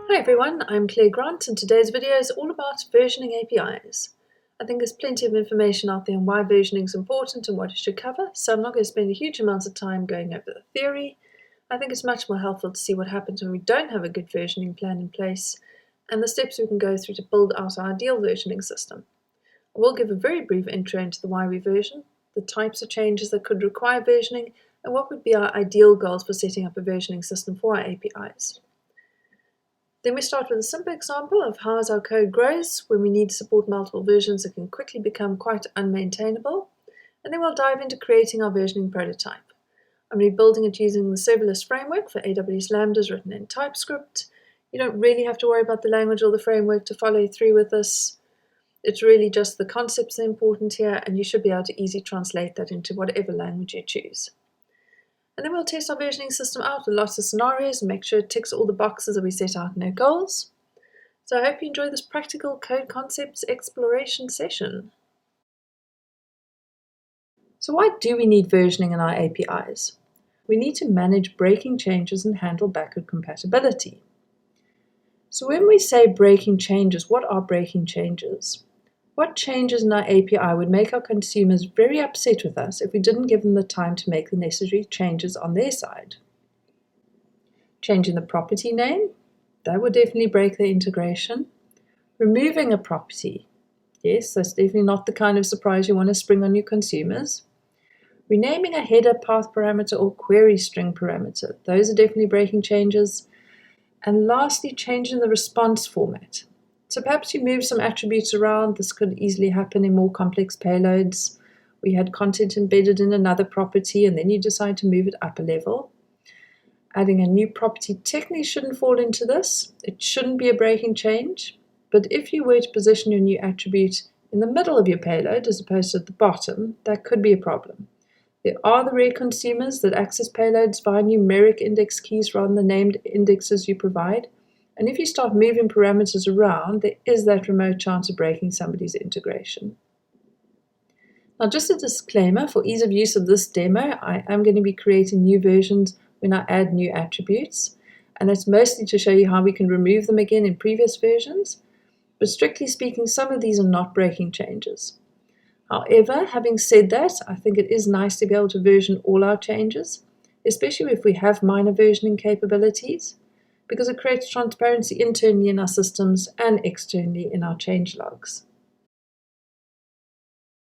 Hi everyone, I'm Claire Grant and today's video is all about versioning APIs. I think there's plenty of information out there on why versioning is important and what it should cover, so I'm not going to spend a huge amount of time going over the theory. I think it's much more helpful to see what happens when we don't have a good versioning plan in place and the steps we can go through to build out our ideal versioning system. I will give a very brief intro into the why we version, the types of changes that could require versioning, and what would be our ideal goals for setting up a versioning system for our APIs. Then we start with a simple example of how as our code grows, when we need to support multiple versions, it can quickly become quite unmaintainable. And then we'll dive into creating our versioning prototype. I'm going to be building it using the Serverless framework for AWS Lambdas written in Typescript. You don't really have to worry about the language or the framework to follow through with this. It's really just the concepts that are important here, and you should be able to easily translate that into whatever language you choose. And then we'll test our versioning system out with lots of scenarios and make sure it ticks all the boxes that we set out in our goals. So I hope you enjoy this practical code concepts exploration session. So why do we need versioning in our APIs? We need to manage breaking changes and handle backward compatibility. So when we say breaking changes, what are breaking changes? What changes in our API would make our consumers very upset with us if we didn't give them the time to make the necessary changes on their side? Changing the property name, that would definitely break their integration. Removing a property, yes, that's definitely not the kind of surprise you want to spring on your consumers. Renaming a header path parameter or query string parameter, those are definitely breaking changes. And lastly, changing the response format. So perhaps you move some attributes around. This could easily happen in more complex payloads. We had content embedded in another property and then you decide to move it up a level. Adding a new property technically shouldn't fall into this. It shouldn't be a breaking change. But if you were to position your new attribute in the middle of your payload as opposed to at the bottom, that could be a problem. There are the rare consumers that access payloads via numeric index keys rather than named indexes you provide. And if you start moving parameters around, there is that remote chance of breaking somebody's integration. Now, just a disclaimer, for ease of use of this demo, I am going to be creating new versions when I add new attributes. And that's mostly to show you how we can remove them again in previous versions. But strictly speaking, some of these are not breaking changes. However, having said that, I think it is nice to be able to version all our changes, especially if we have minor versioning capabilities, because it creates transparency internally in our systems and externally in our change logs.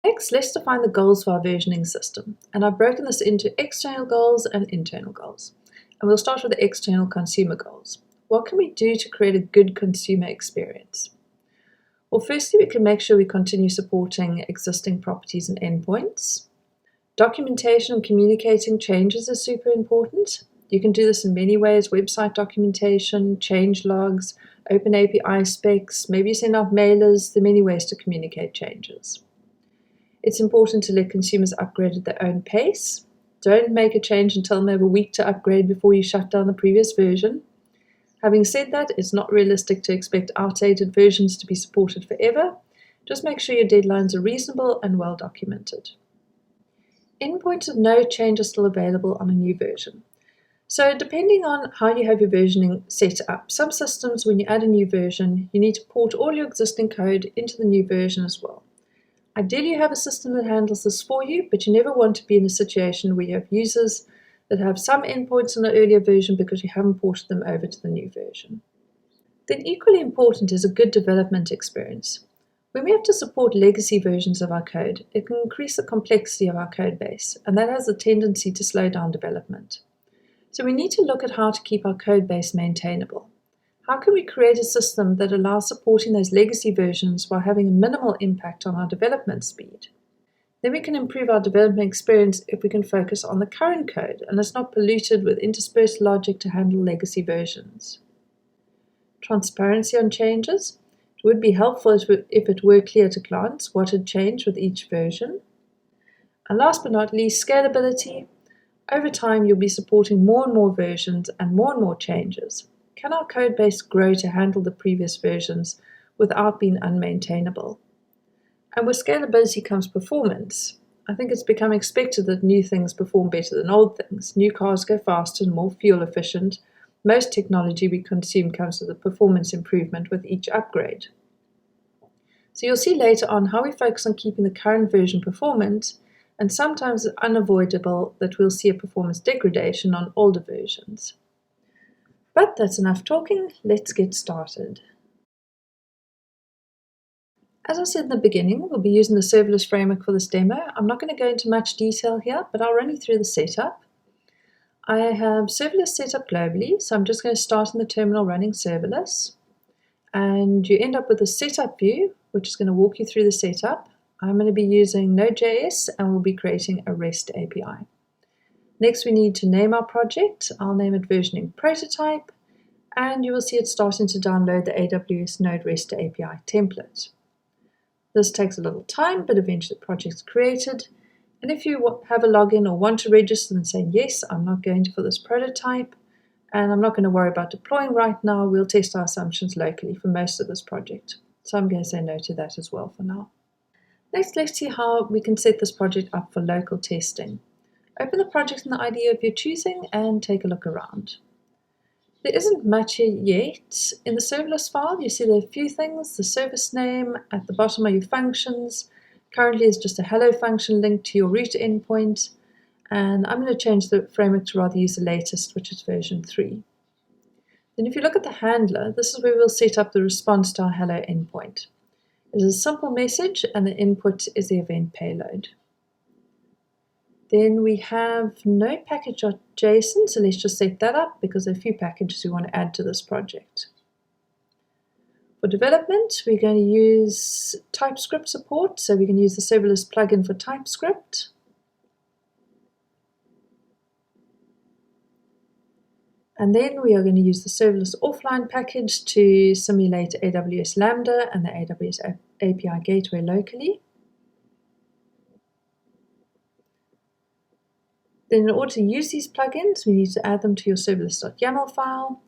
Next, let's define the goals for our versioning system. And I've broken this into external goals and internal goals. And we'll start with the external consumer goals. What can we do to create a good consumer experience? Well, firstly, we can make sure we continue supporting existing properties and endpoints. Documentation and communicating changes is super important. You can do this in many ways: website documentation, change logs, open API specs, maybe send out mailers. There are many ways to communicate changes. It's important to let consumers upgrade at their own pace. Don't make a change and tell them they have a week to upgrade before you shut down the previous version. Having said that, it's not realistic to expect outdated versions to be supported forever. Just make sure your deadlines are reasonable and well documented. Endpoints with no change are still available on a new version. So depending on how you have your versioning set up, some systems, when you add a new version, you need to port all your existing code into the new version as well. Ideally, you have a system that handles this for you, but you never want to be in a situation where you have users that have some endpoints in the earlier version because you haven't ported them over to the new version. Then equally important is a good development experience. When we have to support legacy versions of our code, it can increase the complexity of our code base, and that has a tendency to slow down development. So we need to look at how to keep our code base maintainable. How can we create a system that allows supporting those legacy versions while having a minimal impact on our development speed? Then we can improve our development experience if we can focus on the current code and it's not polluted with interspersed logic to handle legacy versions. Transparency on changes. It would be helpful if it were clear to clients what had changed with each version. And last but not least, scalability. Over time, you'll be supporting more and more versions and more changes. Can our code base grow to handle the previous versions without being unmaintainable? And with scalability comes performance. I think it's become expected that new things perform better than old things. New cars go faster and more fuel efficient. most technology we consume comes with a performance improvement with each upgrade. So you'll see later on how we focus on keeping the current version performant, and sometimes it's unavoidable that we'll see a performance degradation on older versions. But that's enough talking, let's get started. As I said in the beginning, we'll be using the serverless framework for this demo. I'm not going to go into much detail here, but I'll run you through the setup. I have serverless set up globally, so I'm just going to start in the terminal running serverless. And you end up with a setup view, which is going to walk you through the setup. I'm going to be using Node.js and we'll be creating a REST API. Next, we need to name our project. I'll name it versioning prototype, and you will see it starting to download the AWS Node REST API template. This takes a little time, but eventually the project's created. And if you have a login or want to register, then say, yes, I'm not going to for this prototype, and I'm not going to worry about deploying right now. We'll test our assumptions locally for most of this project. So I'm going to say no to that as well for now. Next, let's see how we can set this project up for local testing. Open the project in the IDE of your choosing and take a look around. There isn't much here yet. In the serverless file, you see there are a few things. The service name, at the bottom are your functions. Currently is just a hello function linked to your root endpoint. And I'm going to change the framework to rather use the latest, which is version 3. Then if you look at the handler, this is where we'll set up the response to our hello endpoint. It is a simple message and the input is the event payload. Then we have no package.json, so let's just set that up because there are a few packages we want to add to this project. For development, we're going to use Typescript support, so we can use the serverless plugin for Typescript. And then we are going to use the serverless offline package to simulate AWS Lambda and the AWS API gateway locally. Then in order to use these plugins, we need to add them to your serverless.yaml file.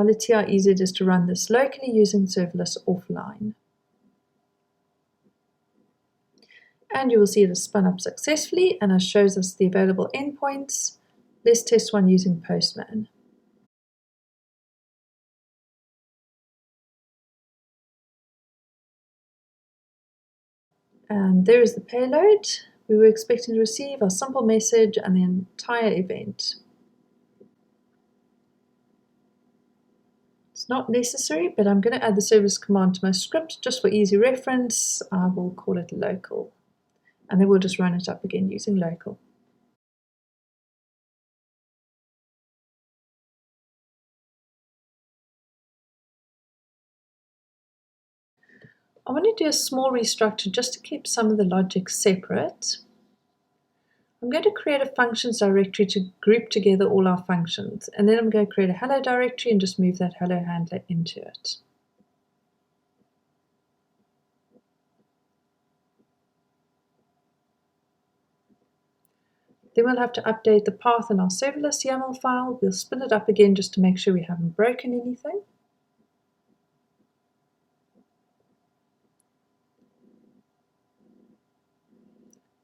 Let's see how easy it is to run this locally using serverless offline. And you will see it has spun up successfully and it shows us the available endpoints. Let's test one using Postman. And there is the payload. We were expecting to receive a simple message and the entire event. It's not necessary, but I'm going to add the service command to my script just for easy reference. I will call it local. And then we'll just run it up again using local. I want to do a small restructure just to keep some of the logic separate. I'm going to create a functions directory to group together all our functions, and then I'm going to create a hello directory and just move that hello handler into it. Then we'll have to update the path in our serverless YAML file. We'll spin it up again just to make sure we haven't broken anything.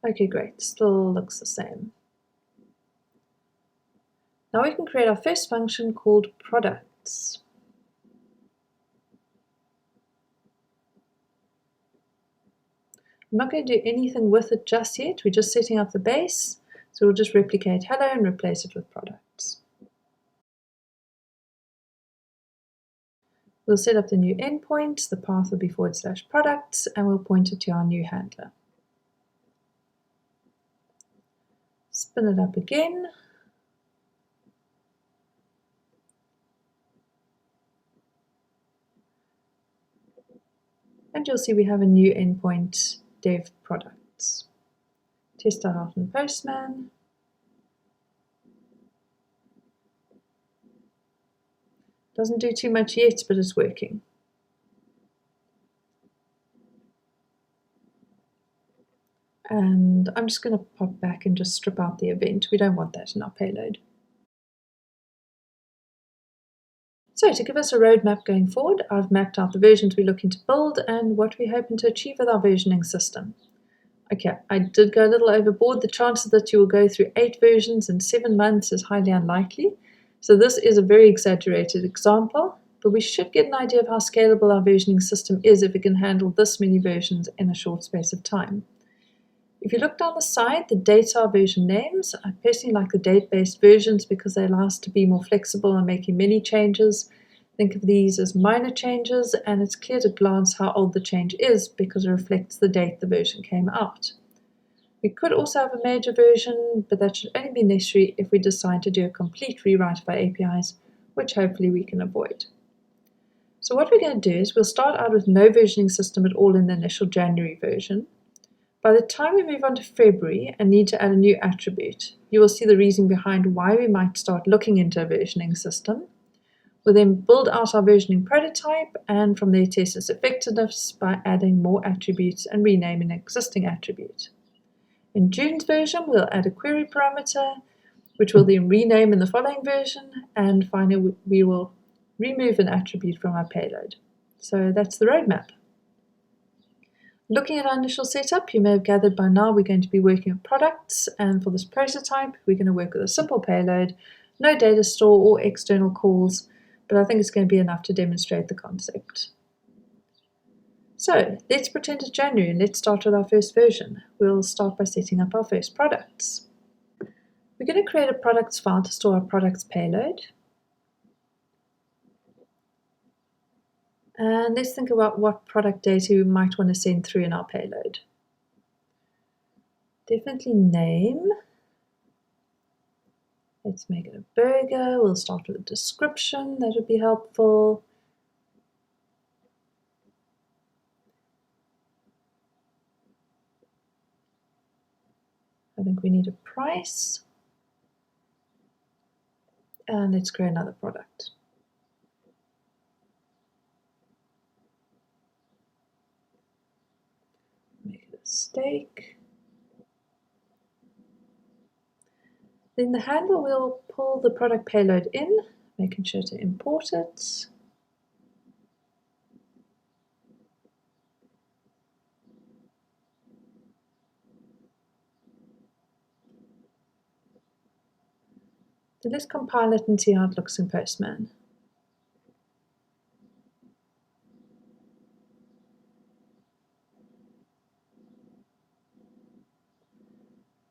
Okay, great, still looks the same. Now we can create our first function called products. I'm not going to do anything with it just yet, we're just setting up the base, so we'll just replicate hello and replace it with products. We'll set up the new endpoint, the path will be /products, and we'll point it to our new handler. Spin it up again. And you'll see we have a new endpoint, dev products. Test that out in Postman. Doesn't do too much yet, but it's working. And I'm just going to pop back and just strip out the event. We don't want that in our payload. So to give us a roadmap going forward, I've mapped out the versions we're looking to build and what we're hoping to achieve with our versioning system. Okay, I did go a little overboard. The chances that you will go through 8 versions in 7 months is highly unlikely. So this is a very exaggerated example, but we should get an idea of how scalable our versioning system is if it can handle this many versions in a short space of time. If you look down the side, the dates are version names. I personally like the date-based versions because they allow us to be more flexible in making many changes. Think of these as minor changes, and it's clear at a glance how old the change is because it reflects the date the version came out. We could also have a major version, but that should only be necessary if we decide to do a complete rewrite of our APIs, which hopefully we can avoid. So what we're going to do is we'll start out with no versioning system at all in the initial January version. By the time we move on to February and need to add a new attribute, you will see the reason behind why we might start looking into a versioning system. We'll then build out our versioning prototype and from there test its effectiveness by adding more attributes and renaming an existing attribute. In June's version, we'll add a query parameter, which we'll then rename in the following version, and finally we will remove an attribute from our payload. So that's the roadmap. Looking at our initial setup, you may have gathered by now we're going to be working with products, and for this prototype we're going to work with a simple payload, no data store or external calls, but I think it's going to be enough to demonstrate the concept. So let's pretend it's January and let's start with our first version. We'll start by setting up our first products. We're going to create a products file to store our products payload. And let's think about what product data we might want to send through in our payload. Definitely name. Let's make it a burger. We'll start with a description. That would be helpful. I think we need a price. And let's create another product. Make it a steak. Then the handler will pull the product payload in, making sure to import it. Then let's compile it and see how it looks in Postman.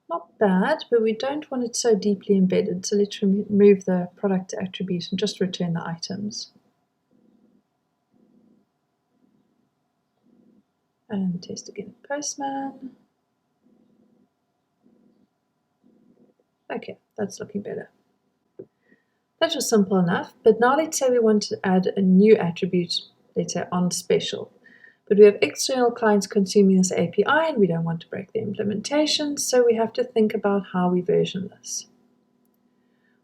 Not bad, but we don't want it so deeply embedded, so let's remove the product attribute and just return the items. And test again in Postman. Okay, that's looking better. That was simple enough, but now let's say we want to add a new attribute, let's say on special. But we have external clients consuming this API and we don't want to break the implementation, so we have to think about how we version this.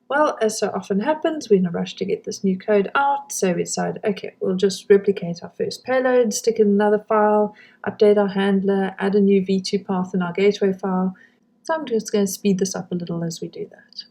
Well, as so often happens, we're in a rush to get this new code out, so we decide, okay, we'll just replicate our first payload, stick in another file, update our handler, add a new v2 path in our gateway file. So I'm just going to speed this up a little as we do that.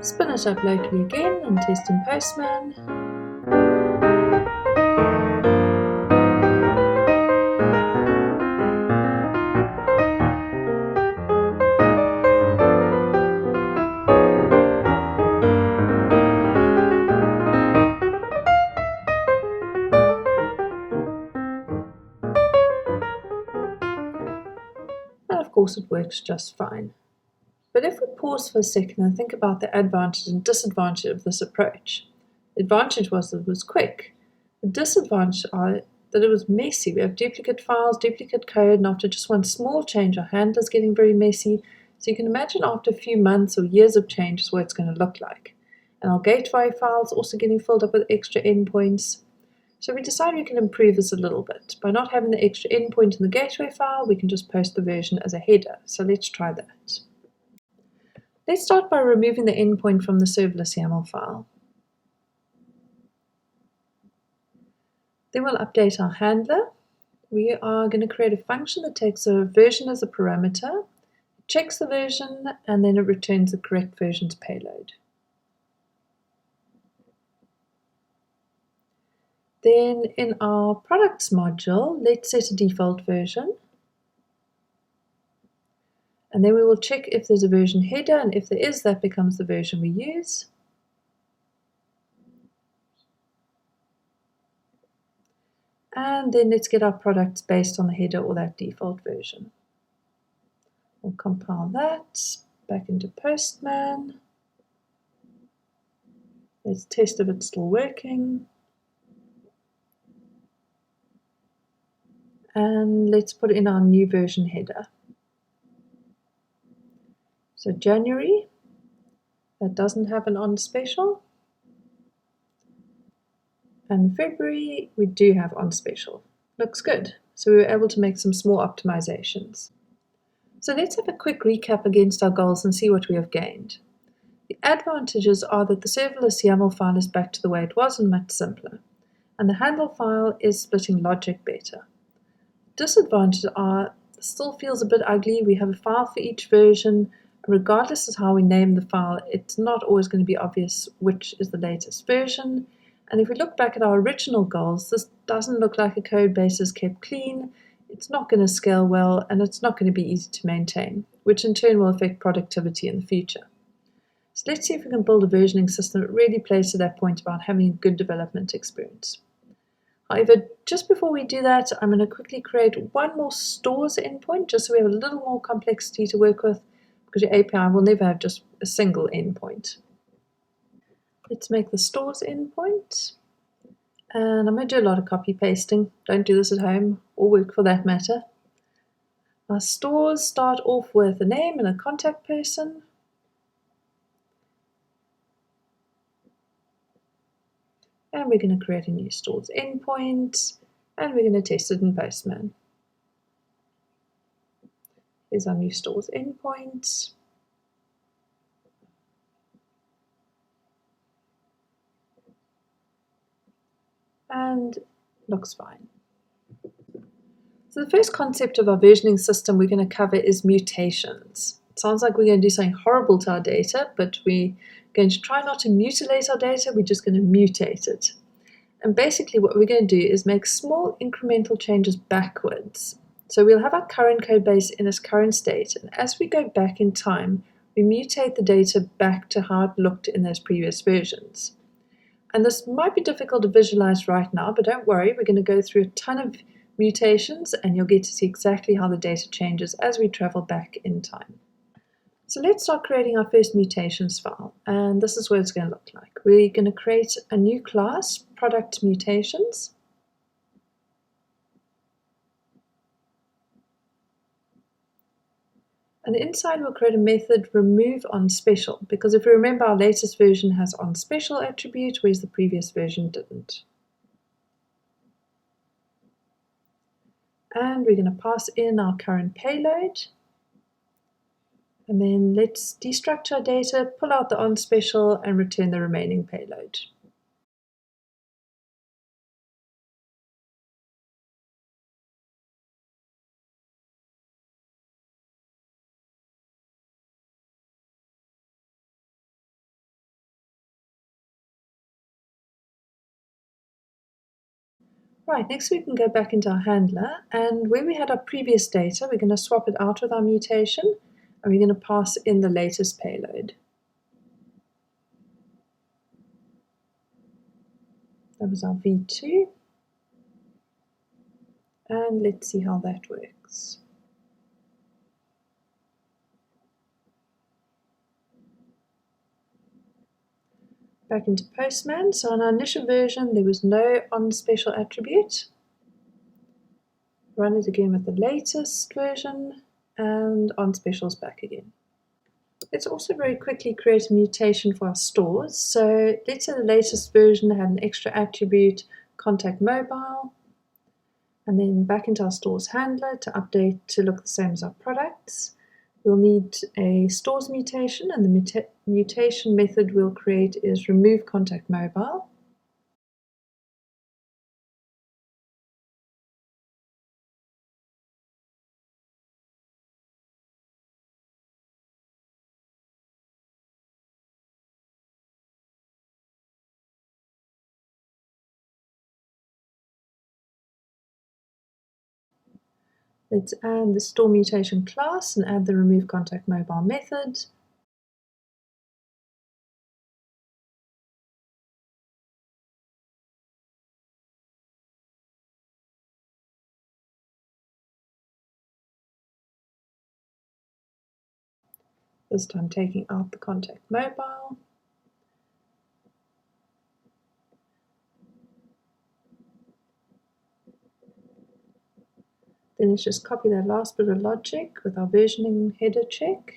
Spin it up locally again and test in Postman. And of course it works just fine. But if we pause for a second and think about the advantage and disadvantage of this approach, the advantage was that it was quick. The disadvantage are that it was messy. We have duplicate files, duplicate code, and after just one small change, our handler's getting very messy. So you can imagine after a few months or years of changes what it's going to look like. And our gateway files also getting filled up with extra endpoints. So we decided we can improve this a little bit. By not having the extra endpoint in the gateway file, we can just post the version as a header. So let's try that. Let's start by removing the endpoint from the serverless YAML file. Then we'll update our handler. We are going to create a function that takes a version as a parameter, checks the version, and then it returns the correct version's payload. Then in our products module, let's set a default version. And then we will check if there's a version header, and if there is, that becomes the version we use. And then let's get our products based on the header or that default version. We'll compile that back into Postman. Let's test if it's still working. And let's put in our new version header. So January, that doesn't have an on special. And February, we do have on special. Looks good. So we were able to make some small optimizations. So let's have a quick recap against our goals and see what we have gained. The advantages are that the serverless YAML file is back to the way it was and much simpler. And the handle file is splitting logic better. Disadvantages are, it still feels a bit ugly. We have a file for each version. Regardless of how we name the file, it's not always going to be obvious which is the latest version. And if we look back at our original goals, this doesn't look like a code base is kept clean. It's not going to scale well, and it's not going to be easy to maintain, which in turn will affect productivity in the future. So let's see if we can build a versioning system that really plays to that point about having a good development experience. However, just before we do that, I'm going to quickly create one more stores endpoint, just so we have a little more complexity to work with, because your API will never have just a single endpoint. Let's make the stores endpoint. And I'm going to do a lot of copy pasting. Don't do this at home, or work for that matter. Our stores start off with a name and a contact person. And we're going to create a new stores endpoint, and we're going to test it in Postman. Here's our new stores endpoint. And looks fine. So the first concept of our versioning system we're going to cover is mutations. It sounds like we're going to do something horrible to our data, but we're going to try not to mutilate our data, we're just going to mutate it. And basically what we're going to do is make small incremental changes backwards. So we'll have our current code base in its current state, and as we go back in time, we mutate the data back to how it looked in those previous versions. And this might be difficult to visualize right now, but don't worry, we're going to go through a ton of mutations and you'll get to see exactly how the data changes as we travel back in time. So let's start creating our first mutations file, and this is what it's going to look like. We're going to create a new class, product mutations. And inside we'll create a method remove on special, because if you remember, our latest version has on special attribute, whereas the previous version didn't. And we're going to pass in our current payload. And then let's destructure our data, pull out the on special, and return the remaining payload. Right, next we can go back into our handler, and where we had our previous data, we're going to swap it out with our mutation, and we're going to pass in the latest payload. That was our v2, and let's see how that works. Back into Postman, so on our initial version there was no on special attribute. Run it again with the latest version, and on specials back again. Let's also very quickly create a mutation for our stores. So let's say the latest version had an extra attribute contact mobile, and then back into our stores handler to update to look the same as our products. We'll need a stores mutation, and the mutation method we'll create is remove contact mobile. Let's add the store mutation class and add the remove contact mobile method. This time taking out the contact mobile. Then let's just copy that last bit of logic with our versioning header check.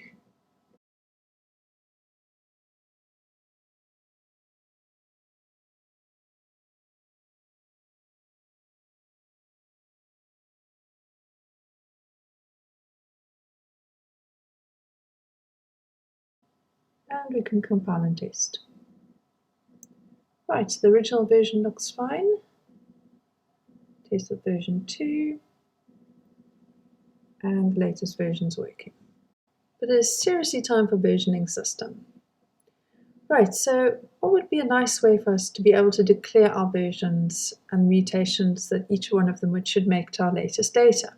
And we can compile and test. Right, so the original version looks fine. Test with version 2. And the latest version's working. But it's seriously time for versioning system. Right, so what would be a nice way for us to be able to declare our versions and mutations that each one of them should make to our latest data?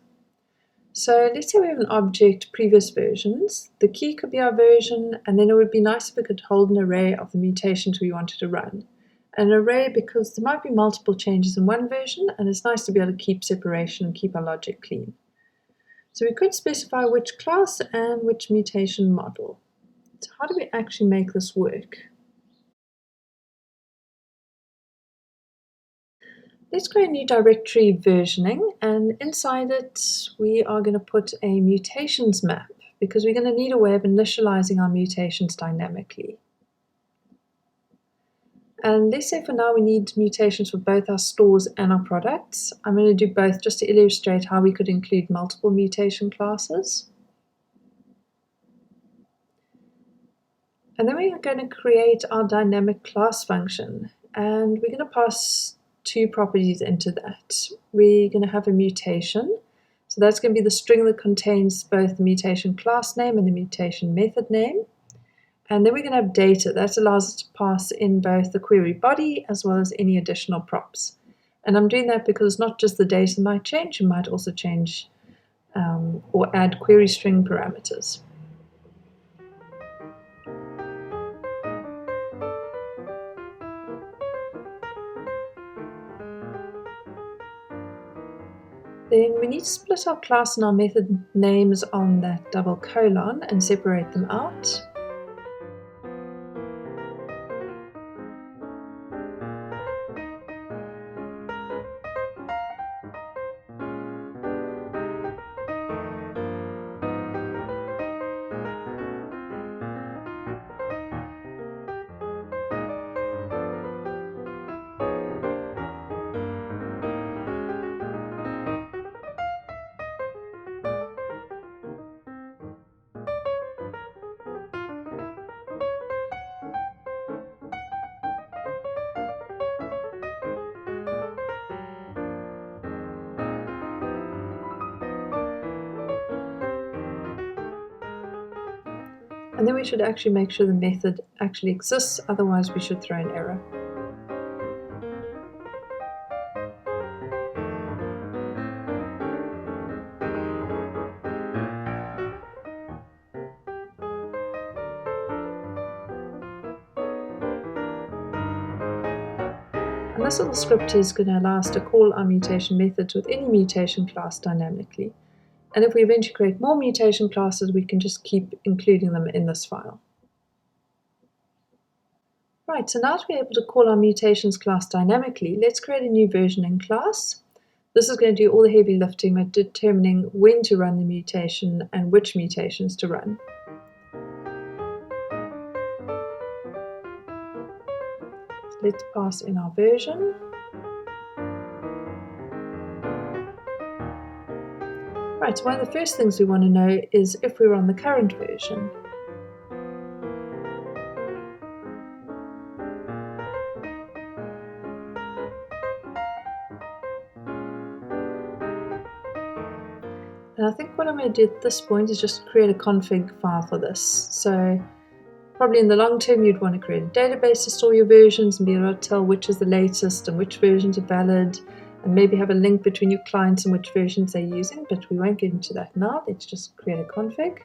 So let's say we have an object, previous versions. The key could be our version, and then it would be nice if we could hold an array of the mutations we wanted to run. An array because there might be multiple changes in one version, and it's nice to be able to keep separation and keep our logic clean. So we could specify which class and which mutation model. So how do we actually make this work? Let's create a new directory, versioning, and inside it we are going to put a mutations map because we're going to need a way of initializing our mutations dynamically. And let's say for now we need mutations for both our stores and our products. I'm going to do both just to illustrate how we could include multiple mutation classes. And then we are going to create our dynamic class function, and we're going to pass two properties into that. We're going to have a mutation, so that's going to be the string that contains both the mutation class name and the mutation method name. And then we're going to have data. That allows us to pass in both the query body as well as any additional props. And I'm doing that because not just the data might change, you might also change or add query string parameters. Then we need to split our class and our method names on that double colon and separate them out. And then we should actually make sure the method actually exists, otherwise we should throw an error. And this little script is going to allow us to call our mutation methods with any mutation class dynamically. And if we eventually create more mutation classes, we can just keep including them in this file. Right, so now to be able to call our mutations class dynamically, let's create a new versioning class. This is going to do all the heavy lifting of determining when to run the mutation and which mutations to run. Let's pass in our version. Right, so one of the first things we want to know is if we're on the current version. And I think what I'm going to do at this point is just create a config file for this. So probably in the long term you'd want to create a database to store your versions and be able to tell which is the latest and which versions are valid, and maybe have a link between your clients and which versions they're using, but we won't get into that now. Let's just create a config.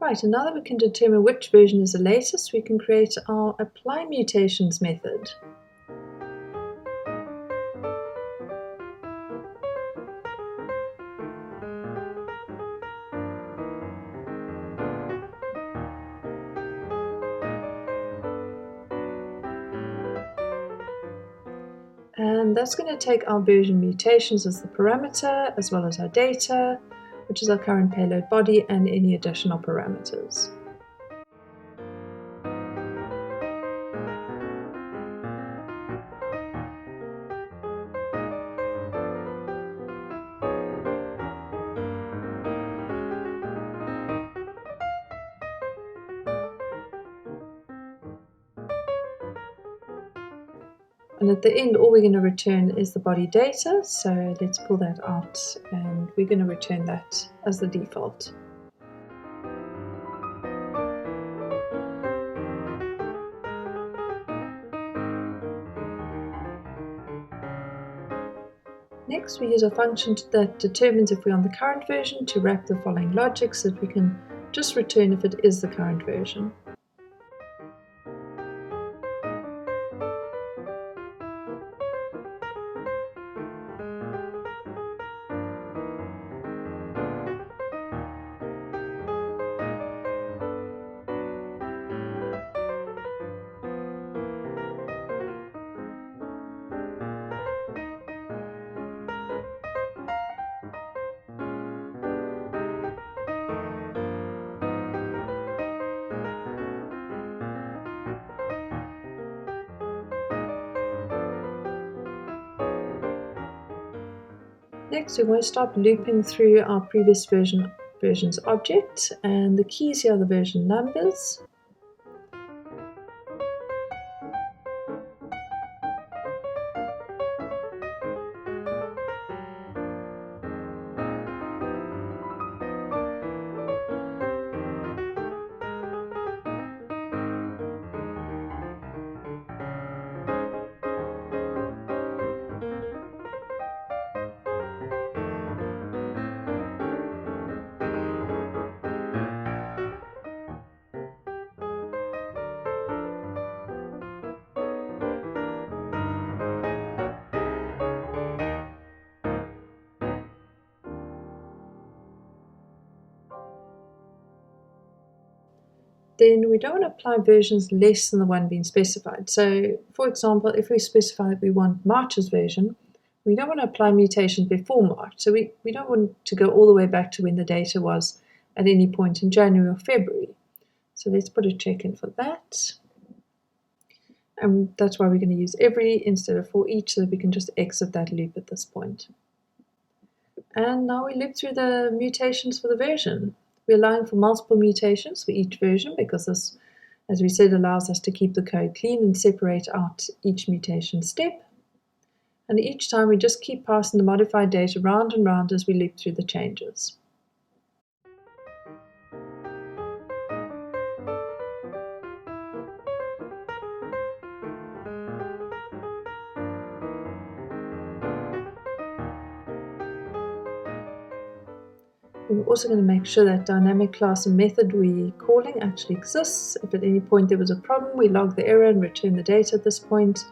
Right, and now that we can determine which version is the latest, we can create our apply mutations method. And that's going to take our version mutations as the parameter, as well as our data, which is our current payload body, and any additional parameters. And at the end, all we're going to return is the body data. So let's pull that out, and we're going to return that as the default. Next, we use a function that determines if we're on the current version to wrap the following logic so that we can just return if it is the current version. Next, we want to start looping through our previous versions object, and the keys here are the version numbers. Then we don't want to apply versions less than the one being specified. So, for example, if we specify that we want March's version, we don't want to apply mutations before March. So we don't want to go all the way back to when the data was at any point in January or February. So let's put a check in for that. And that's why we're going to use every instead of for each, so that we can just exit that loop at this point. And now we loop through the mutations for the version. We're allowing for multiple mutations for each version because this, as we said, allows us to keep the code clean and separate out each mutation step. And each time we just keep passing the modified data round and round as we loop through the changes. We're also going to make sure that dynamic class and method we're calling actually exists. If at any point there was a problem, we log the error and return the data at this point.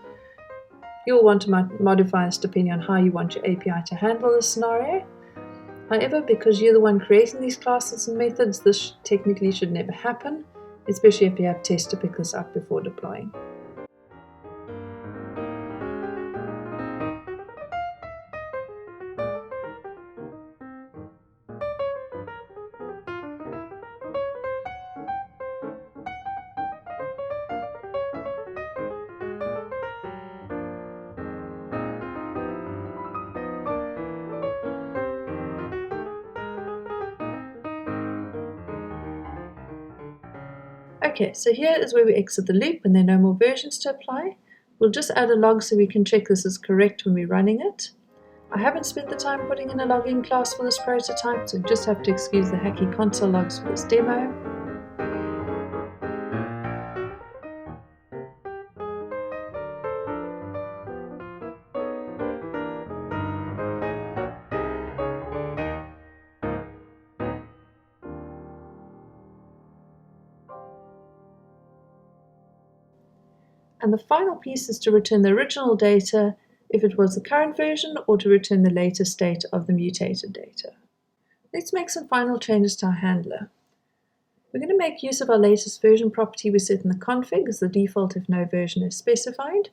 You'll want to modify this depending on how you want your API to handle this scenario. However, because you're the one creating these classes and methods, this technically should never happen, especially if you have tests to pick this up before deploying. Okay, so here is where we exit the loop and there are no more versions to apply. We'll just add a log so we can check this is correct when we're running it. I haven't spent the time putting in a login class for this prototype, so just have to excuse the hacky console logs for this demo. And the final piece is to return the original data if it was the current version, or to return the latest state of the mutated data. Let's make some final changes to our handler. We're going to make use of our latest version property we set in the config as the default if no version is specified.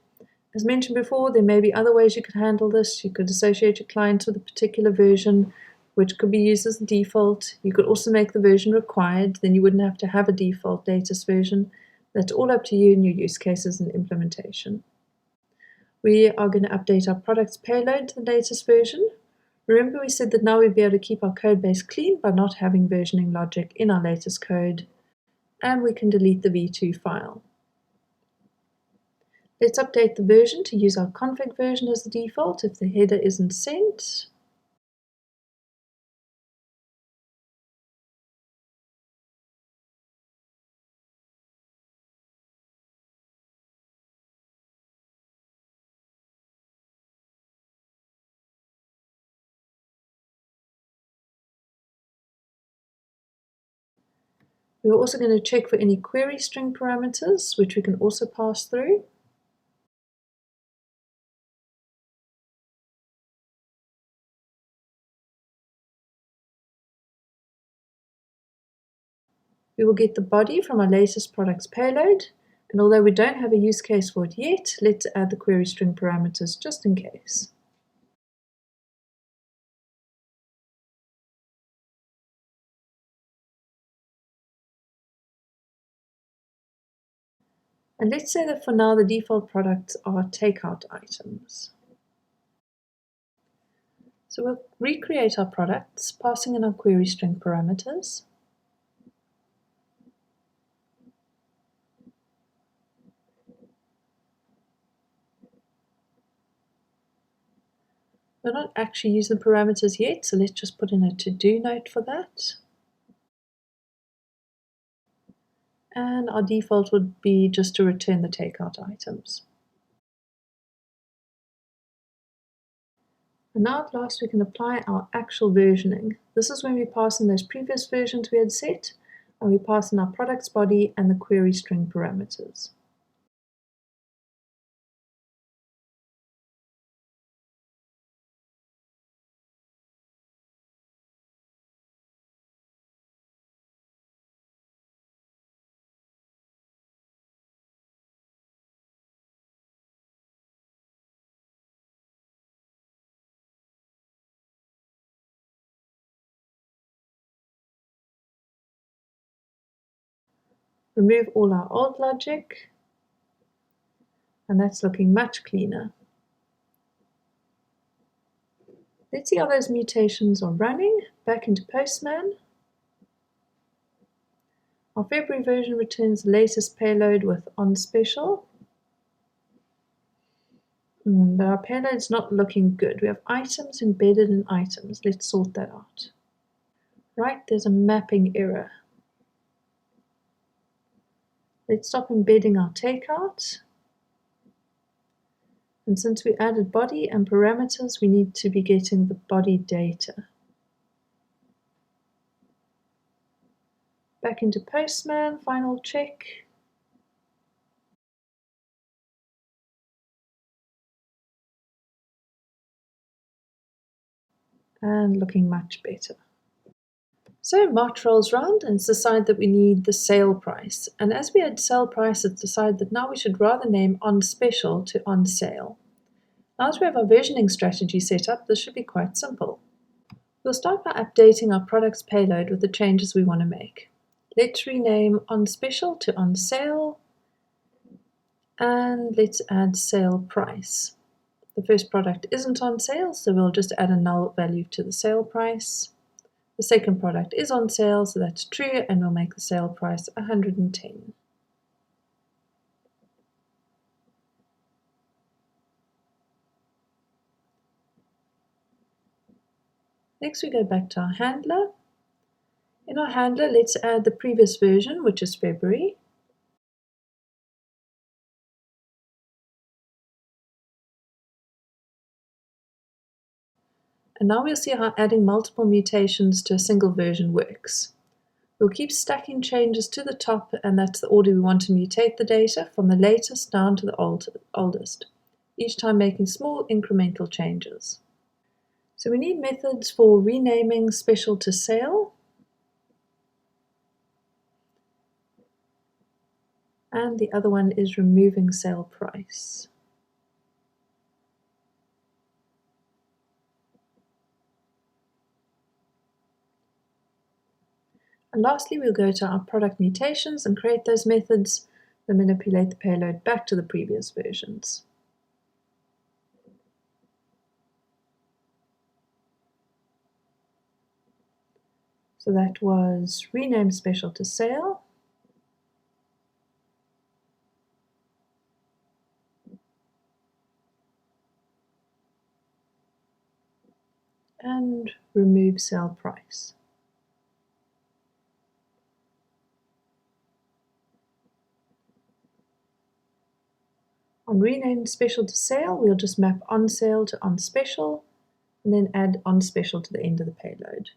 As mentioned before, there may be other ways you could handle this. You could associate your clients with a particular version, which could be used as the default. You could also make the version required, then you wouldn't have to have a default latest version. That's all up to you and your use cases and implementation. We are going to update our product's payload to the latest version. Remember we said that now we'd be able to keep our code base clean by not having versioning logic in our latest code. And we can delete the v2 file. Let's update the version to use our config version as the default if the header isn't sent. We're also going to check for any query string parameters, which we can also pass through. We will get the body from our latest product's payload, and although we don't have a use case for it yet, let's add the query string parameters just in case. And let's say that for now the default products are takeout items. So we'll recreate our products, passing in our query string parameters. We're not actually using the parameters yet, so let's just put in a to-do note for that. And our default would be just to return the takeout items. And now at last we can apply our actual versioning. This is when we pass in those previous versions we had set, and we pass in our product's body and the query string parameters. Remove all our old logic, and that's looking much cleaner. Let's see how those mutations are running. Back into Postman. Our February version returns the latest payload with on special. But our payload's not looking good. We have items embedded in items. Let's sort that out. Right, there's a mapping error. Let's stop embedding our takeout. And since we added body and parameters, we need to be getting the body data. Back into Postman, final check. And looking much better. So March rolls round and it's decided that we need the sale price. And as we had sale price, it's decided that now we should rather name on special to on sale. Now that we have our versioning strategy set up, this should be quite simple. We'll start by updating our product's payload with the changes we want to make. Let's rename on special to on sale, and let's add sale price. The first product isn't on sale, so we'll just add a null value to the sale price. The second product is on sale, so that's true, and we'll make the sale price 110. Next we go back to our handler. In our handler, let's add the previous version, which is February. And now we'll see how adding multiple mutations to a single version works. We'll keep stacking changes to the top, and that's the order we want to mutate the data, from the latest down to the oldest, each time making small incremental changes. So we need methods for renaming special to sale, and the other one is removing sale price. And lastly, we'll go to our product mutations and create those methods that manipulate the payload back to the previous versions. So that was rename special to sale, and remove sale price. On rename special to sale, we'll just map on sale to on special, and then add on special to the end of the payload.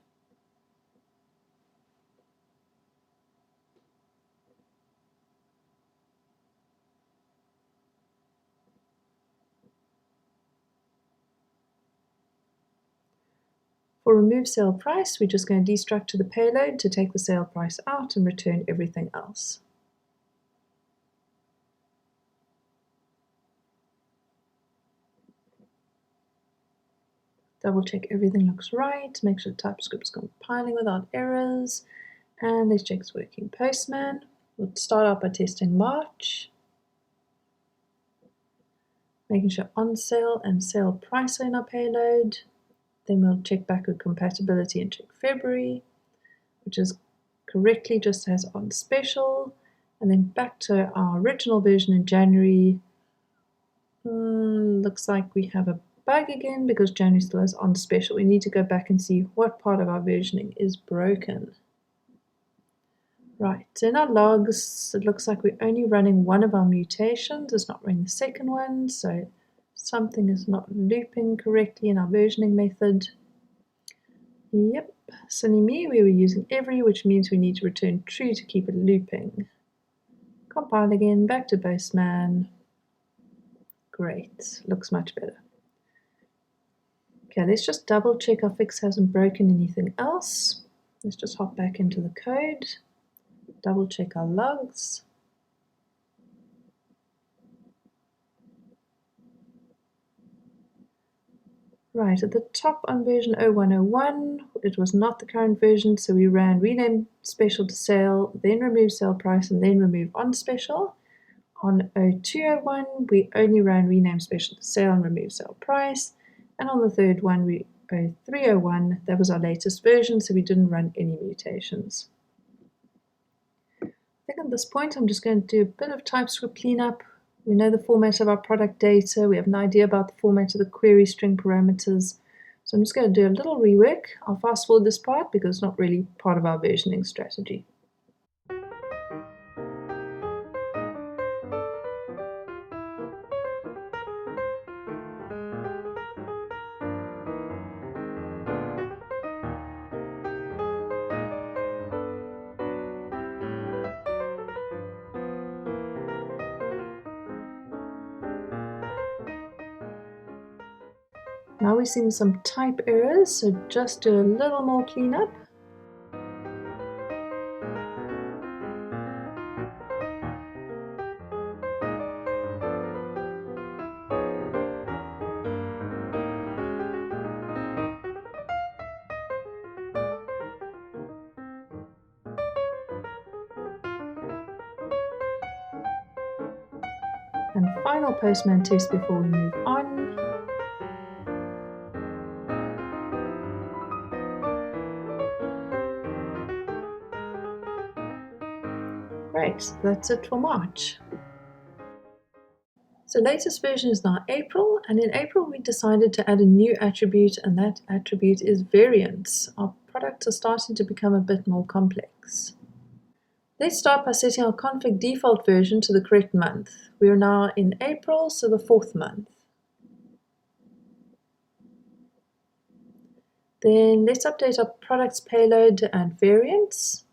For remove sale price, we're just going to destructure the payload to take the sale price out and return everything else. Double check everything looks right, make sure Typescript's compiling without errors, and let's check it's working. Postman, we'll start out by testing March, making sure on sale and sale price are in our payload. Then we'll check backward compatibility and check February, which is correctly just as on special, and then back to our original version in January. Looks like we have a bug again because January still has on special. We need to go back and see what part of our versioning is broken. Right, so in our logs, it looks like we're only running one of our mutations. It's not running the second one, so something is not looping correctly in our versioning method. Yep, silly me, we were using every, which means we need to return true to keep it looping. Compile again, back to Postman. Great, looks much better. Okay, let's just double check our fix hasn't broken anything else. Let's just hop back into the code, double check our logs. Right, at the top on version 0101, it was not the current version, so we ran rename special to sale, then remove sale price, and then remove on special. On 0201, we only ran rename special to sale and remove sale price. And on the third one, 0301, that was our latest version, so we didn't run any mutations. I think at this point, I'm just going to do a bit of Typescript cleanup. We know the format of our product data. We have an idea about the format of the query string parameters. So I'm just going to do a little rework. I'll fast forward this part because it's not really part of our versioning strategy. Now we're seeing some type errors, so just do a little more cleanup. And final Postman test before we move on. Great, that's it for March. So latest version is now April, and in April we decided to add a new attribute, and that attribute is variance. Our products are starting to become a bit more complex. Let's start by setting our config default version to the correct month. We are now in April, so the 4th month. Then let's update our products payload to add variants.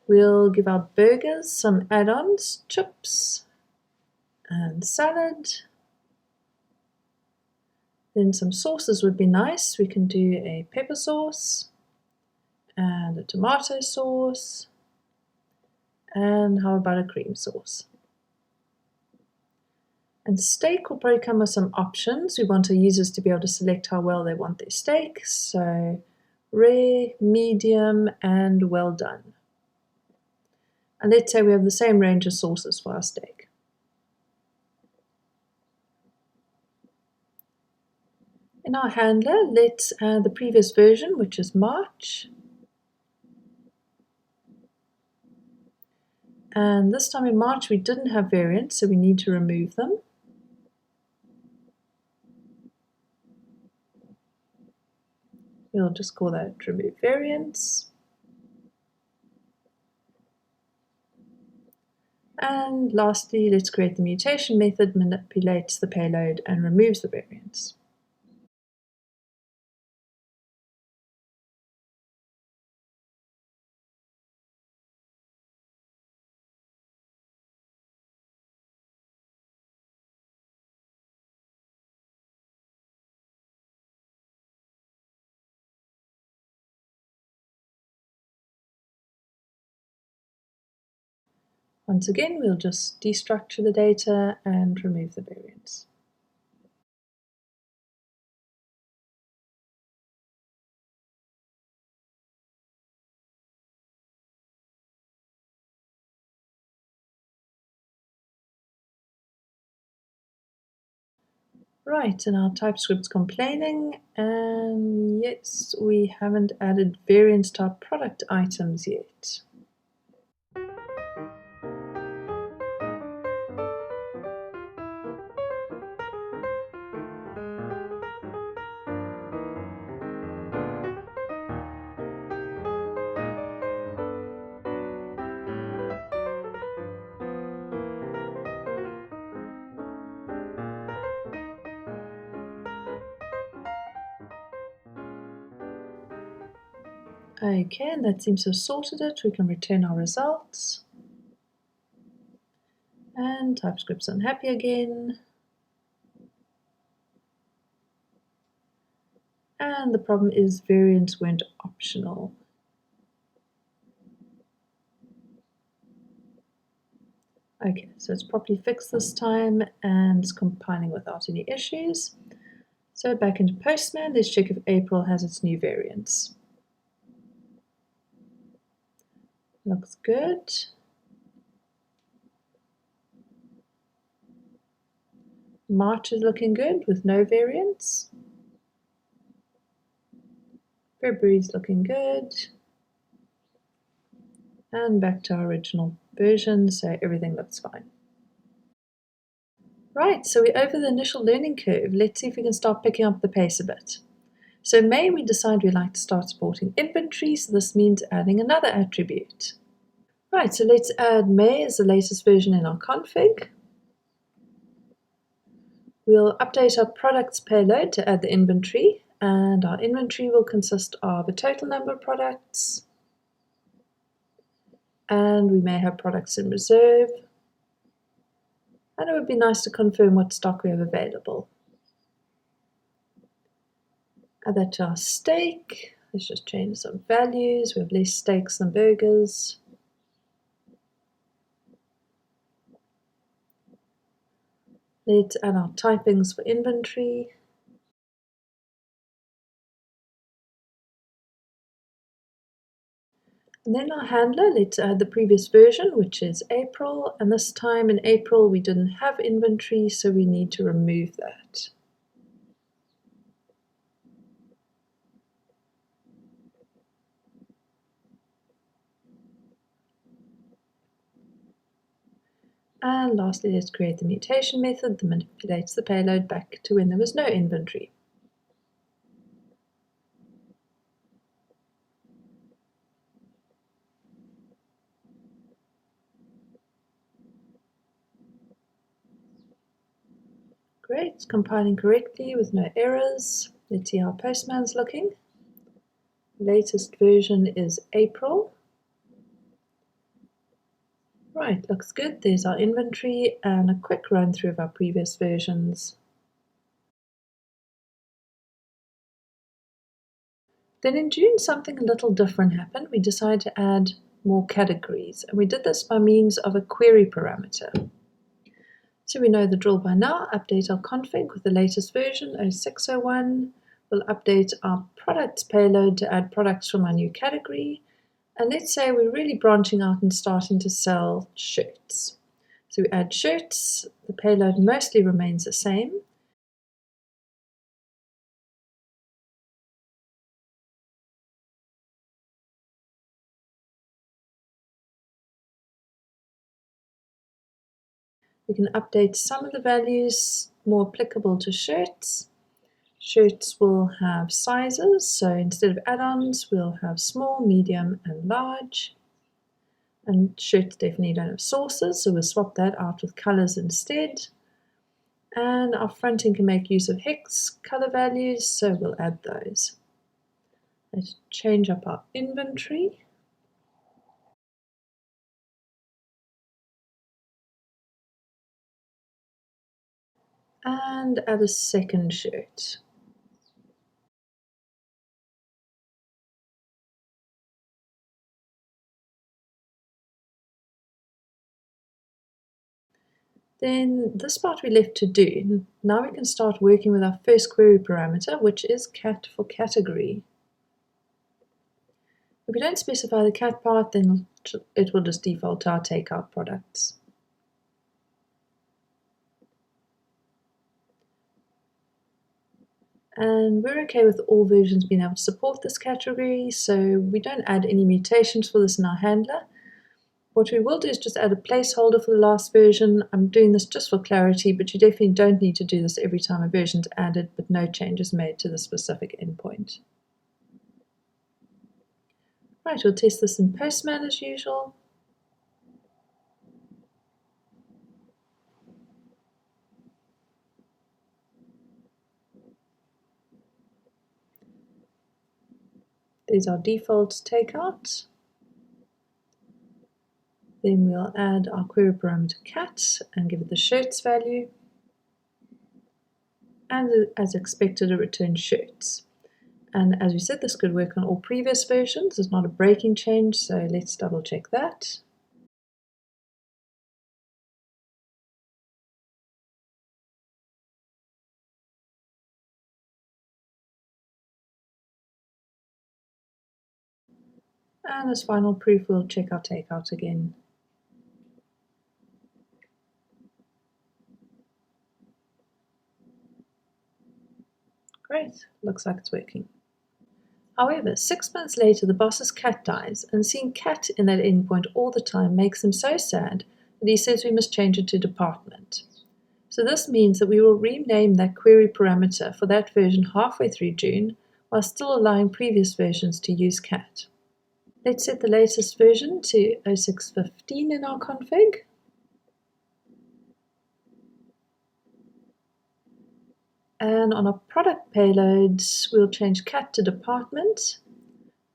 We'll give our burgers some add-ons, chips and salad. Then some sauces would be nice. We can do a pepper sauce and a tomato sauce. And how about a cream sauce? And steak will probably come with some options. We want our users to be able to select how well they want their steak. So rare, medium, and well done. And let's say we have the same range of sauces for our steak. In our handler, let's add the previous version, which is March. And this time in March we didn't have variants, so we need to remove them. We'll just call that remove variants. And lastly, let's create the mutation method, manipulates the payload and removes the variants. Once again, we'll just destructure the data and remove the variants. Right, and our TypeScript's complaining, and yes, we haven't added variants to our product items yet. Okay, and that seems to have sorted it. We can return our results. And TypeScript's unhappy again. And the problem is variants weren't optional. Okay, so it's properly fixed this time and it's compiling without any issues. So back into Postman, let's check if April has its new variants. Looks good. March is looking good with no variants. February's looking good. And back to our original version, so everything looks fine. Right, so we're over the initial learning curve. Let's see if we can start picking up the pace a bit. So in May, we decide we'd like to start supporting inventory, so this means adding another attribute. Right, so let's add May as the latest version in our config. We'll update our products payload to add the inventory, and our inventory will consist of a total number of products, and we may have products in reserve, and it would be nice to confirm what stock we have available. Add that to our steak. Let's just change some values. We have less steaks than burgers. Let's add our typings for inventory. And then our handler, let's add the previous version, which is April. And this time in April, we didn't have inventory, so we need to remove that. And lastly, let's create the mutation method that manipulates the payload back to when there was no inventory. Great, it's compiling correctly with no errors. Let's see how Postman's looking. Latest version is April. Right, looks good. There's our inventory and a quick run through of our previous versions. Then in June, something a little different happened. We decided to add more categories, and we did this by means of a query parameter. So we know the drill by now. Update our config with the latest version, 0601. We'll update our products payload to add products from our new category. And let's say we're really branching out and starting to sell shirts. So we add shirts, the payload mostly remains the same. We can update some of the values more applicable to shirts. Shirts will have sizes, so instead of add-ons, we'll have small, medium, and large. And shirts definitely don't have sources, so we'll swap that out with colors instead. And our frontend can make use of hex color values, so we'll add those. Let's change up our inventory. And add a second shirt. Then this part we left to do. Now we can start working with our first query parameter, which is cat for category. If we don't specify the cat part, then it will just default to our takeout products. And we're okay with all versions being able to support this category, so we don't add any mutations for this in our handler. What we will do is just add a placeholder for the last version. I'm doing this just for clarity, but you definitely don't need to do this every time a version is added, but no changes made to the specific endpoint. Right, we'll test this in Postman as usual. There's our default takeout. Then we'll add our query parameter cat and give it the shirts value. And as expected, it returns shirts. And as we said, this could work on all previous versions. It's not a breaking change, so let's double check that. And as final proof, we'll check our takeout again. Great, looks like it's working. However, 6 months later, the boss's cat dies, and seeing cat in that endpoint all the time makes him so sad that he says we must change it to department. So this means that we will rename that query parameter for that version halfway through June, while still allowing previous versions to use cat. Let's set the latest version to 0615 in our config. And on our product payloads, we'll change cat to department.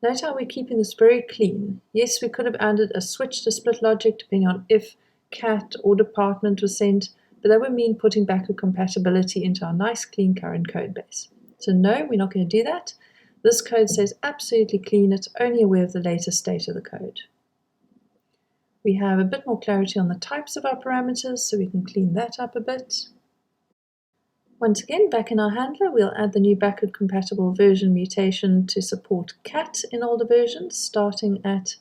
Note how we're keeping this very clean. Yes, we could have added a switch to split logic depending on if cat or department was sent, but that would mean putting back a compatibility into our nice clean current code base. So no, we're not going to do that. This code says absolutely clean, it's only aware of the latest state of the code. We have a bit more clarity on the types of our parameters, so we can clean that up a bit. Once again, back in our handler, we'll add the new backward compatible version mutation to support cat in older versions, starting at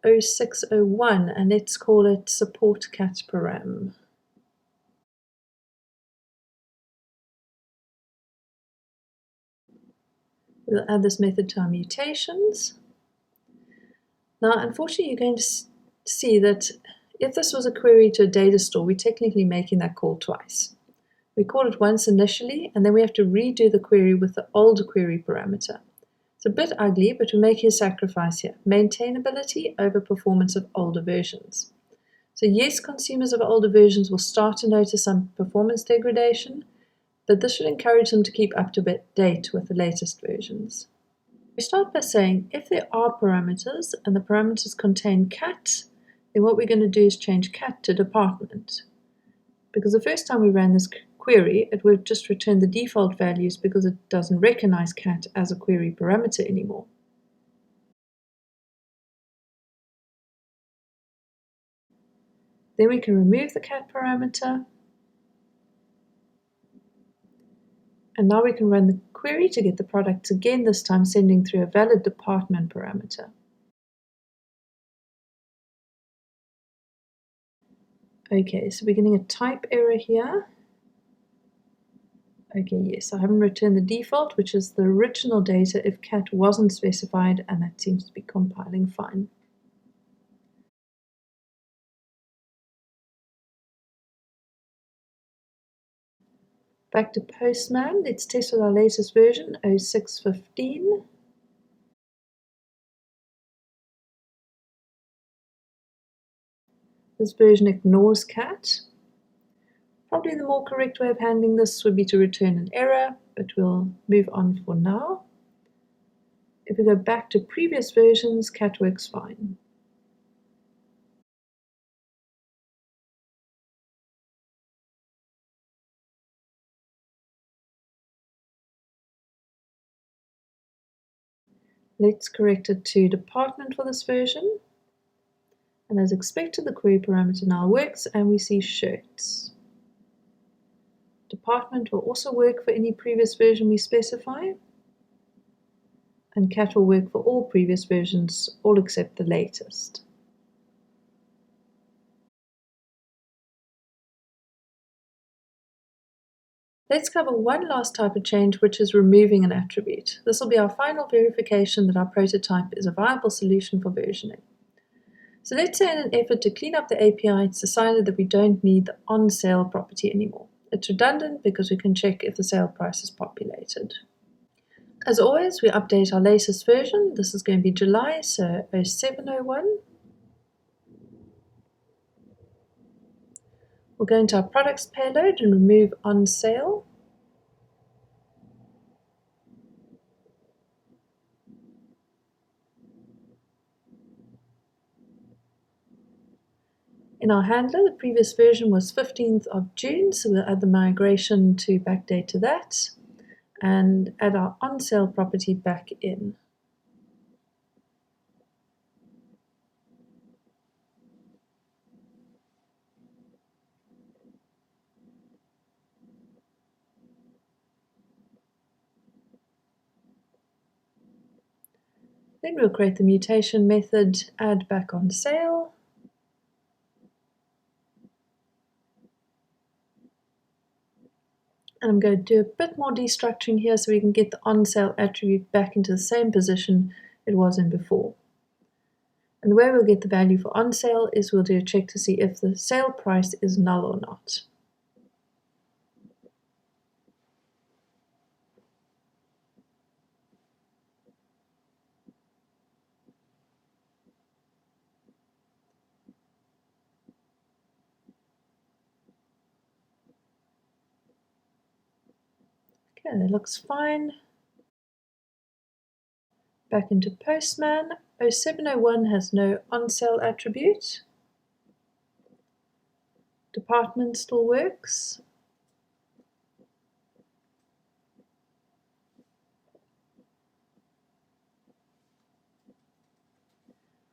0601, and let's call it support cat param. We'll add this method to our mutations. Now, unfortunately, you're going to see that if this was a query to a data store, we're technically making that call twice. We call it once initially, and then we have to redo the query with the old query parameter. It's a bit ugly, but we're making a sacrifice here. Maintainability over performance of older versions. So yes, consumers of older versions will start to notice some performance degradation, but this should encourage them to keep up to date with the latest versions. We start by saying if there are parameters and the parameters contain cat, then what we're going to do is change cat to department. Because the first time we ran this query, it would just return the default values because it doesn't recognize cat as a query parameter anymore. Then we can remove the cat parameter. And now we can run the query to get the products again, this time sending through a valid department parameter. Okay, so we're getting a type error here. Okay, yes, I haven't returned the default, which is the original data if cat wasn't specified, and that seems to be compiling fine. Back to Postman, let's test with our latest version, 0615. This version ignores cat. Probably the more correct way of handling this would be to return an error, but we'll move on for now. If we go back to previous versions, cat works fine. Let's correct it to department for this version. And as expected, the query parameter now works and we see shirts. Department will also work for any previous version we specify. And cat will work for all previous versions, all except the latest. Let's cover one last type of change, which is removing an attribute. This will be our final verification that our prototype is a viable solution for versioning. So let's say in an effort to clean up the API, it's decided that we don't need the on-sale property anymore. It's redundant because we can check if the sale price is populated. As always, we update our latest version. This is going to be July, so 0701. We'll go into our products payload and remove on sale. In our handler, the previous version was 15th of June, so we'll add the migration to backdate to that and add our on sale property back in. Then we'll create the mutation method, add back on sale. And I'm going to do a bit more destructuring here so we can get the on sale attribute back into the same position it was in before. And the way we'll get the value for on sale is we'll do a check to see if the sale price is null or not. Okay, that looks fine. Back into Postman, 0701 has no on-sale attribute. Department still works.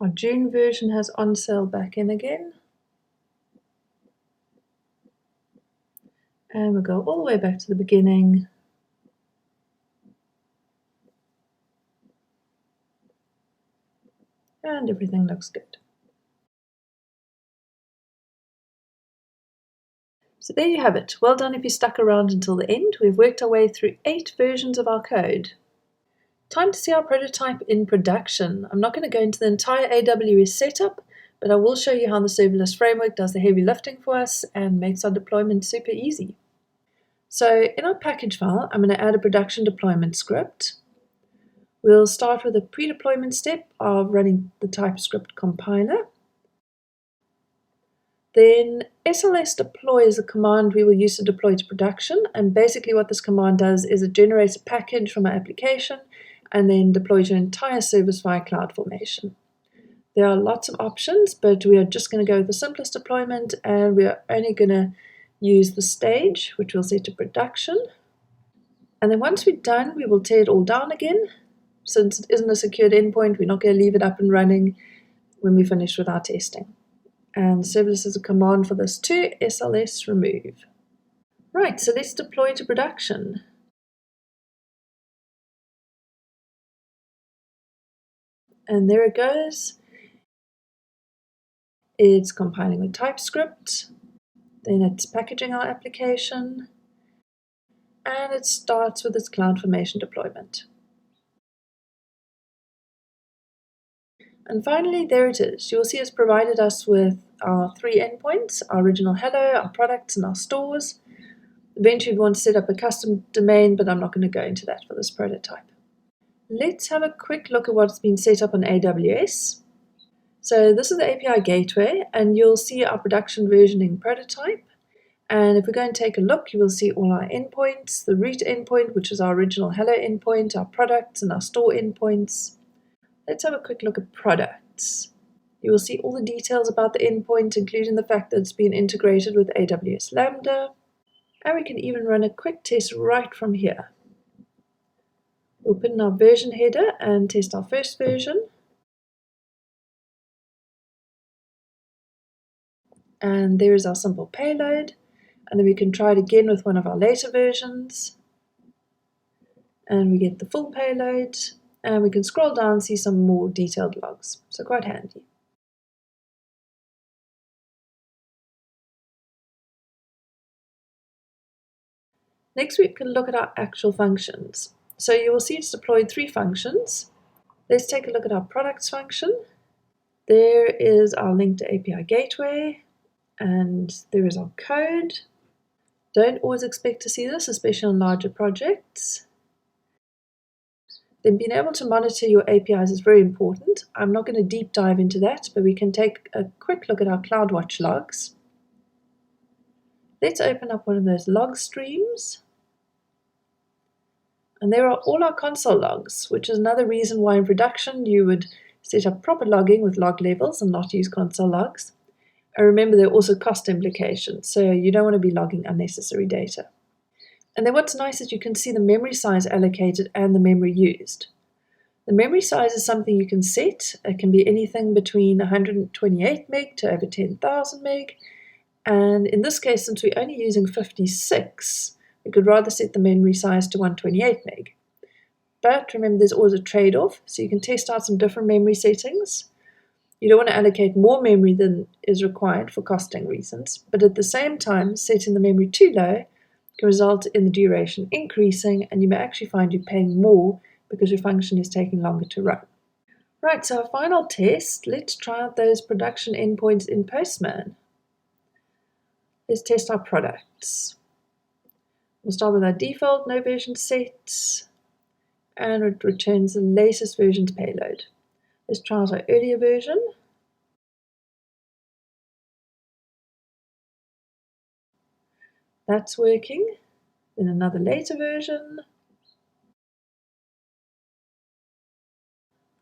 Our June version has on sale back in again. And we'll go all the way back to the beginning. And everything looks good. So there you have it. Well done if you stuck around until the end. We've worked our way through 8 versions of our code. Time to see our prototype in production. I'm not going to go into the entire AWS setup, but I will show you how the serverless framework does the heavy lifting for us and makes our deployment super easy. So in our package file, I'm going to add a production deployment script. We'll start with a pre-deployment step of running the Typescript compiler. Then SLS deploy is a command we will use to deploy to production, and basically what this command does is it generates a package from our application and then deploys your entire service via CloudFormation. There are lots of options, but we are just going to go with the simplest deployment, and we are only going to use the stage, which we'll set to production. And then once we're done, we will tear it all down again. Since it isn't a secured endpoint, we're not going to leave it up and running when we finish with our testing. And serverless is a command for this too, SLS remove. Right, so let's deploy to production. And there it goes. It's compiling with TypeScript. Then it's packaging our application. And it starts with its CloudFormation deployment. And finally, there it is. You'll see it's provided us with our 3 endpoints, our original hello, our products, and our stores. Eventually we want to set up a custom domain, but I'm not going to go into that for this prototype. Let's have a quick look at what's been set up on AWS. So this is the API gateway, and you'll see our production versioning prototype. And if we go and take a look, you will see all our endpoints, the root endpoint, which is our original hello endpoint, our products, and our store endpoints. Let's have a quick look at products. You will see all the details about the endpoint, including the fact that it's been integrated with AWS Lambda. And we can even run a quick test right from here. We'll put in our version header and test our first version. And there is our simple payload. And then we can try it again with one of our later versions. And we get the full payload. And we can scroll down and see some more detailed logs. So quite handy. Next we can look at our actual functions. So you will see it's deployed 3 functions. Let's take a look at our products function. There is our link to API gateway. And there is our code. Don't always expect to see this, especially on larger projects. Then being able to monitor your APIs is very important. I'm not going to deep dive into that, but we can take a quick look at our CloudWatch logs. Let's open up one of those log streams. And there are all our console logs, which is another reason why in production you would set up proper logging with log levels and not use console logs. And remember, there are also cost implications, so you don't want to be logging unnecessary data. And then what's nice is you can see the memory size allocated and the memory used. The memory size is something you can set. It can be anything between 128 meg to over 10,000 meg. And in this case, since we're only using 56, we could rather set the memory size to 128 meg. But remember, there's always a trade-off, so you can test out some different memory settings. You don't want to allocate more memory than is required for costing reasons, but at the same time, setting the memory too low can result in the duration increasing, and you may actually find you're paying more because your function is taking longer to run. Right, so our final test, let's try out those production endpoints in Postman. Let's test our products. We'll start with our default no version set, and it returns the latest version's payload. Let's try out our earlier version. That's working. Then another later version.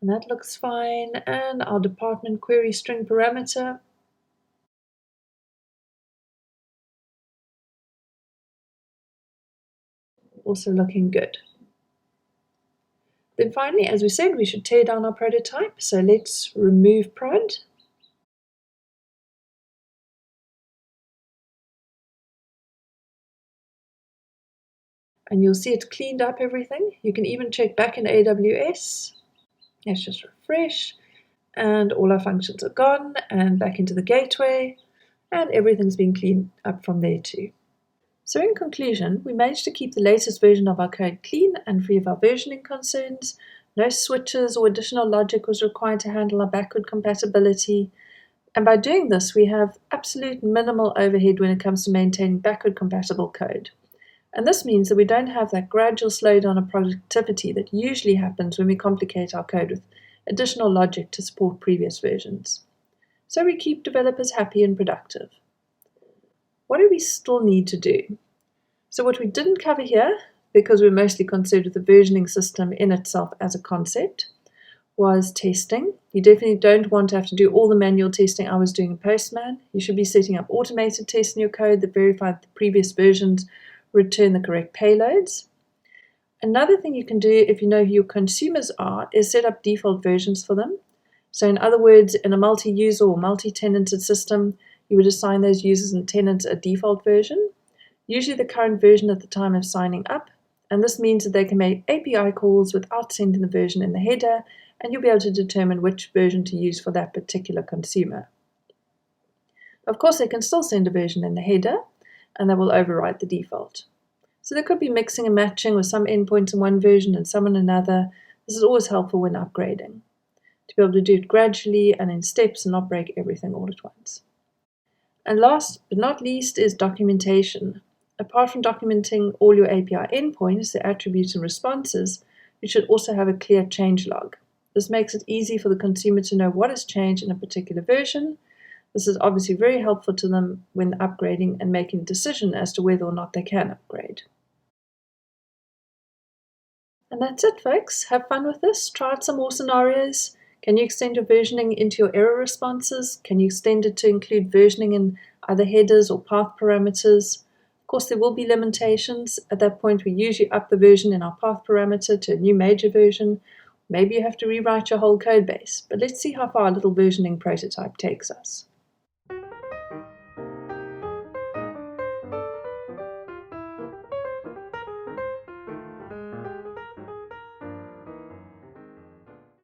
And that looks fine. And our department query string parameter. Also looking good. The Then finally, as we said, we should tear down our prototype. So let's remove prod. And you'll see it's cleaned up everything. You can even check back in AWS. Let's just refresh. And all our functions are gone and back into the gateway. And everything's been cleaned up from there too. So in conclusion, we managed to keep the latest version of our code clean and free of our versioning concerns. No switches or additional logic was required to handle our backward compatibility. And by doing this, we have absolute minimal overhead when it comes to maintaining backward compatible code. And this means that we don't have that gradual slowdown of productivity that usually happens when we complicate our code with additional logic to support previous versions. So we keep developers happy and productive. What do we still need to do? So what we didn't cover here, because we're mostly concerned with the versioning system in itself as a concept, was testing. You definitely don't want to have to do all the manual testing I was doing in Postman. You should be setting up automated tests in your code that verify that the previous versions return the correct payloads. Another thing you can do if you know who your consumers are is set up default versions for them. So in other words, in a multi-user or multi-tenanted system, you would assign those users and tenants a default version, usually the current version at the time of signing up, and this means that they can make API calls without sending the version in the header, and you'll be able to determine which version to use for that particular consumer. Of course, they can still send a version in the header, and that will override the default. So there could be mixing and matching with some endpoints in one version and some in another. This is always helpful when upgrading, to be able to do it gradually and in steps and not break everything all at once. And last but not least is documentation. Apart from documenting all your API endpoints, their attributes and responses, you should also have a clear changelog. This makes it easy for the consumer to know what has changed in a particular version. This is obviously very helpful to them when upgrading and making a decision as to whether or not they can upgrade. And that's it, folks. Have fun with this. Try out some more scenarios. Can you extend your versioning into your error responses? Can you extend it to include versioning in either headers or path parameters? Of course, there will be limitations. At that point, we usually up the version in our path parameter to a new major version. Maybe you have to rewrite your whole code base. But let's see how far our little versioning prototype takes us.